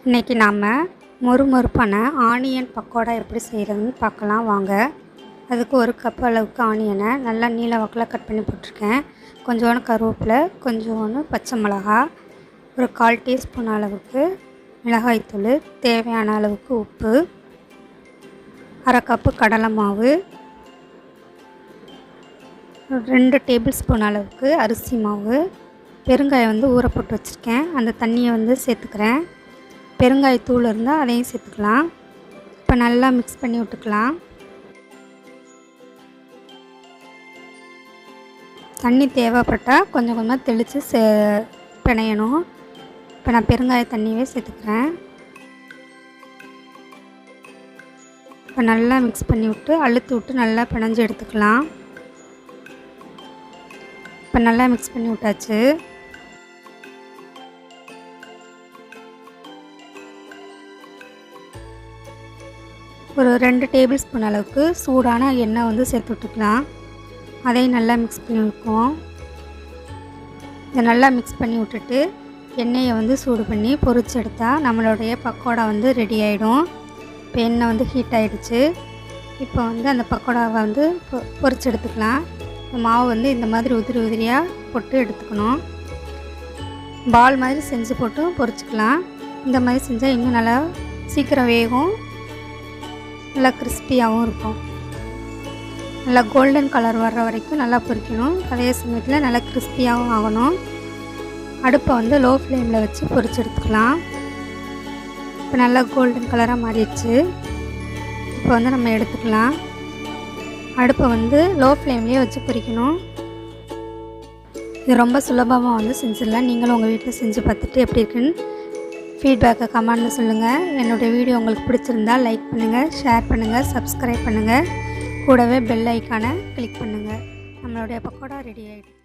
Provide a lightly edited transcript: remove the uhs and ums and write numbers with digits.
இன்றைக்கி நாம் மொறுமொறுப்பான ஆனியன் பக்கோடா எப்படி செய்கிறதுன்னு பார்க்கலாம் வாங்க. அதுக்கு ஒரு கப் அளவுக்கு ஆனியனை நல்லா நீல வாக்கில் கட் பண்ணி போட்டிருக்கேன். கொஞ்சோண்டு கருவேப்பிலை, கொஞ்சோண்டு பச்சை மிளகா, ஒரு 1/4 டீஸ்பூன் அளவுக்கு மிளகாய்த்தூள், தேவையான அளவுக்கு உப்பு, 1/2 கப்பு கடலை மாவு, 2 டேபிள் ஸ்பூன் அளவுக்கு அரிசி மாவு, பெருங்காயம் ஊற போட்டு வச்சுருக்கேன். அந்த தண்ணியை சேர்த்துக்கிறேன். பெருங்காயத்தூள் இருந்தால் அதையும் சேர்த்துக்கலாம். இப்போ நல்லா மிக்ஸ் பண்ணி விட்டுக்கலாம். தண்ணி தேவைப்பட்டால் கொஞ்சம் கொஞ்சமாக தெளித்து பிணையணும். இப்போ நான் பெருங்காய தண்ணியே சேர்த்துக்கிறேன். இப்போ நல்லா மிக்ஸ் பண்ணி விட்டு அழுத்தி விட்டு நல்லா பிணைஞ்சு எடுத்துக்கலாம். இப்போ நல்லா மிக்ஸ் பண்ணி விட்டாச்சு. ஒரு 2 டேபிள் ஸ்பூன் அளவுக்கு சூடான எண்ணெய் சேர்த்து விட்டுக்கலாம். அதையும் நல்லா மிக்ஸ் பண்ணி வைக்குவோம். இதை நல்லா மிக்ஸ் பண்ணி விட்டுட்டு எண்ணெயை சூடு பண்ணி பொரிச்சு எடுத்தால் நம்மளுடைய பக்கோடா ரெடி ஆகிடும். இப்போ எண்ணெய் ஹீட் ஆகிடுச்சு. இப்போ அந்த பக்கோடாவை பொரிச்சு எடுத்துக்கலாம். மாவு இந்த மாதிரி உதிரி உதிரியாக போட்டு எடுத்துக்கணும். பால் மாதிரி செஞ்சு போட்டு பொரிச்சிக்கலாம். இந்த மாதிரி செஞ்சால் இன்னும் நல்லா சீக்கிரம் வேகும், நல்லா கிறிஸ்பியாகவும் இருக்கும். நல்லா கோல்டன் கலர் வர்ற வரைக்கும் நல்லா பொரிக்கணும். அதே சமயத்தில் நல்லா கிறிஸ்பியாகவும் ஆகணும். அடுப்பை லோ ஃப்ளேமில் வச்சு பொரிச்சு எடுத்துக்கலாம். இப்போ நல்லா கோல்டன் கலராக மாறிடுச்சு. இப்போ நம்ம எடுத்துக்கலாம். அடுப்பை லோ ஃப்ளேம்லேயே வச்சு பொரிக்கணும். இது ரொம்ப சுலபமாக செஞ்சிடலாம். நீங்களும் உங்கள் வீட்டில் செஞ்சு பார்த்துட்டு எப்படி இருக்குன்னு ஃபீட்பேக்கை கமெண்டில் சொல்லுங்கள். என்னுடைய வீடியோ உங்களுக்கு பிடிச்சிருந்தால் லைக் பண்ணுங்கள், ஷேர் பண்ணுங்கள், சப்ஸ்கிரைப் பண்ணுங்கள். கூடவே பெல் ஐக்கானை கிளிக் பண்ணுங்கள். நம்மளுடைய பக்கோடா ரெடி ஆகிடுச்சு.